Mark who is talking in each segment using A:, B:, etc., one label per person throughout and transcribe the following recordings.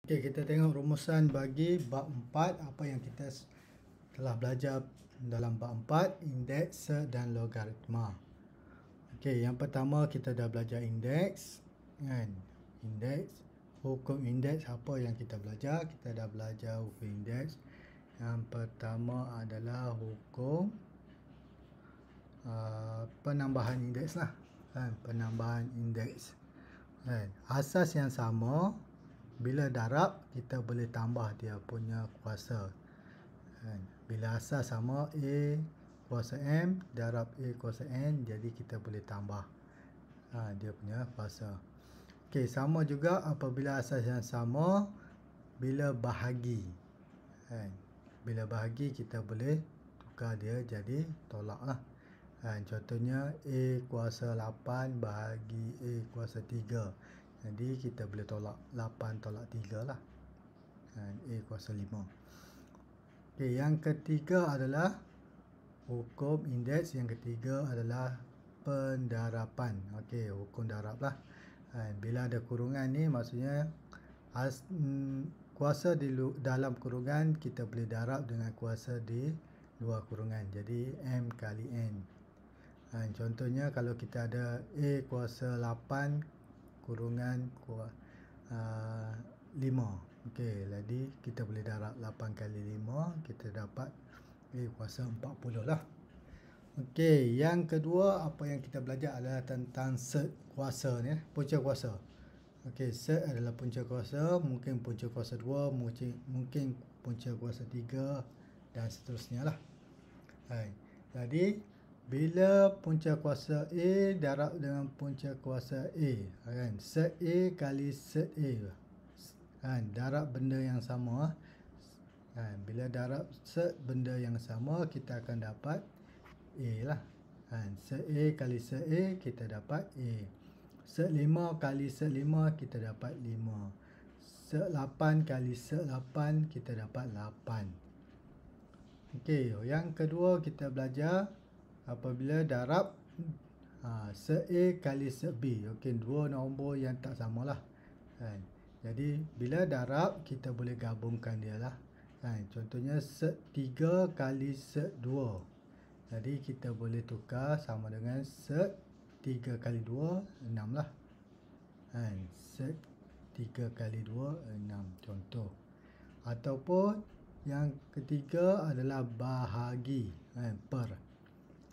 A: Okey, kita tengok rumusan bagi bab 4 apa yang kita telah belajar dalam bab 4, indeks, set dan logaritma. Okey, yang pertama kita dah belajar indeks kan. Indeks, hukum indeks apa yang kita belajar? Kita dah belajar hukum indeks. Yang pertama adalah hukum penambahan indeks lah kan, penambahan indeks kan. Asas yang sama, bila darab kita boleh tambah dia punya kuasa kan. Bila asas sama, A kuasa M darab A kuasa N, jadi kita boleh tambah dia punya kuasa. Okey, sama juga apabila asas yang sama, bila bahagi kan. Bila bahagi kita boleh tukar dia jadi tolak lah kan. Contohnya A kuasa 8 bahagi A kuasa 3, jadi kita boleh tolak 8 tolak 3 lah kan. A kuasa 5. Okey, yang ketiga adalah hukum indeks. Yang ketiga adalah pendarapan. Okey, hukum darab lah kan. Bila ada kurungan ni maksudnya kuasa di dalam kurungan kita boleh darab dengan kuasa di luar kurungan, jadi M kali N kan. Contohnya kalau kita ada A kuasa 8 kurungan 5. Okey, jadi kita boleh darab 8 kali 5, kita dapat A kuasa 40 lah. Okey, yang kedua apa yang kita belajar adalah tentang set kuasa ni, punca kuasa. Okey, set adalah punca kuasa, mungkin punca kuasa 2, mungkin punca kuasa 3 dan seterusnya lah. Hai. Jadi bila punca kuasa A darab dengan punca kuasa A kan, set A kali set A kan, darab benda yang sama kan. Bila darab set benda yang sama, kita akan dapat A lah kan. Set A kali set A kita dapat A. Set 5 kali set 5 kita dapat 5. Set 8 kali set 8 kita dapat 8. Okey, yang kedua kita belajar apabila darab set A kali set B. Okey, dua nombor yang tak samalah kan. Jadi bila darab kita boleh gabungkan dia lah kan. Contohnya set 3 kali set 2. Jadi kita boleh tukar sama dengan set 3 kali 2 6 lah kan. Set 3 kali 2 6 contoh. Ataupun yang ketiga adalah bahagi kan, per.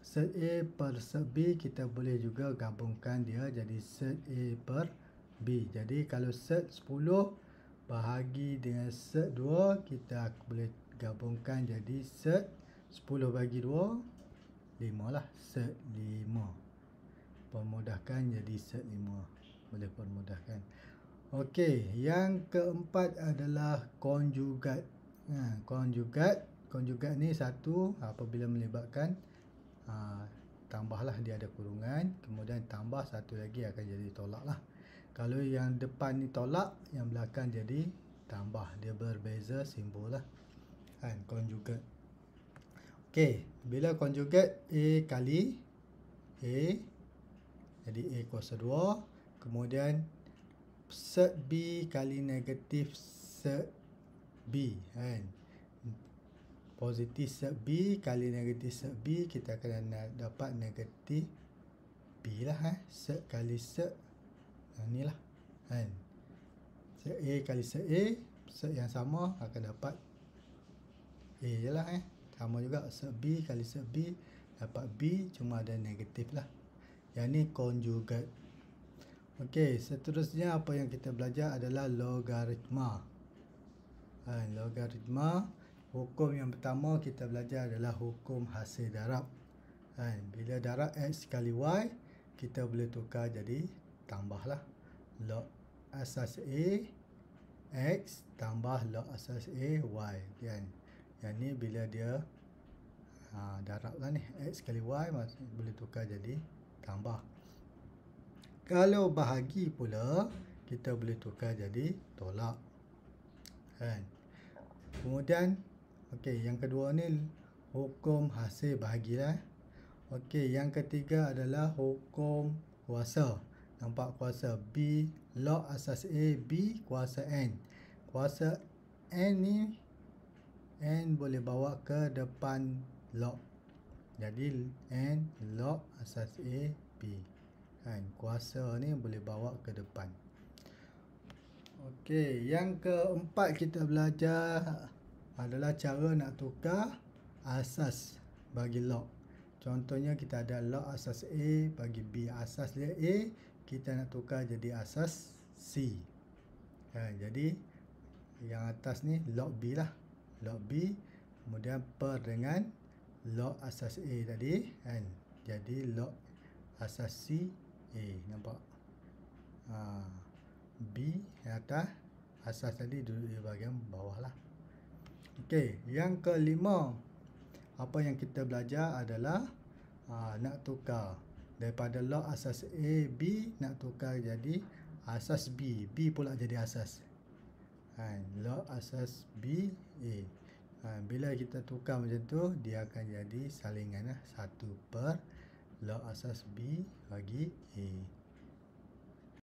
A: Set A per set B kita boleh juga gabungkan dia jadi set A per B. Jadi kalau set 10 bahagi dengan set 2, kita boleh gabungkan jadi set 10 bagi 2 5 lah, set 5. Permudahkan jadi set 5, boleh permudahkan. Okey, yang keempat adalah konjugat. Konjugat ni satu apabila melibatkan tambahlah, dia ada kurungan, kemudian tambah satu lagi akan jadi tolak lah. Kalau yang depan ni tolak, yang belakang jadi tambah, dia berbeza simbol lah kan, konjugat. Okey, bila konjugat A kali A, jadi A kuasa 2, kemudian set B kali negatif set B kan. Positif set B kali negatif set B, kita akan dapat negatif B lah set kali set ni lah kan. Set A kali set A, set yang sama akan dapat A je lah Sama juga set B kali set B dapat B, cuma ada negatif lah. Yang ni konjugat. Okey, seterusnya apa yang kita belajar adalah logaritma. Logaritma, hukum yang pertama kita belajar adalah hukum hasil darab. Bila darab X kali Y, kita boleh tukar jadi tambahlah log asas A X tambah log asas A Y kan. Yang ni bila dia darab lah ni, X kali Y boleh tukar jadi tambah. Kalau bahagi pula, kita boleh tukar jadi tolak kan. Kemudian okey, yang kedua ni hukum hasil bahagilah. Okey, yang ketiga adalah hukum kuasa. Nampak kuasa B log asas A B kuasa N. kuasa N ni, N boleh bawa ke depan log. Jadi N log asas A B. Kan, kuasa ni boleh bawa ke depan. Okey, yang keempat kita belajar adalah cara nak tukar asas bagi log. Contohnya kita ada log asas A bagi B. Asas dia A, kita nak tukar jadi asas C. Jadi yang atas ni log B lah. Log B kemudian per dengan log asas A tadi kan. Jadi log asas C A, nampak? B yang atas, asas tadi duduk di bahagian bawah lah. Okey, yang kelima, apa yang kita belajar adalah nak tukar daripada log asas A B, nak tukar jadi asas B. B pula jadi asas. Log asas B A. Bila kita tukar macam tu, dia akan jadi salingan lah. 1 per log asas B bagi A.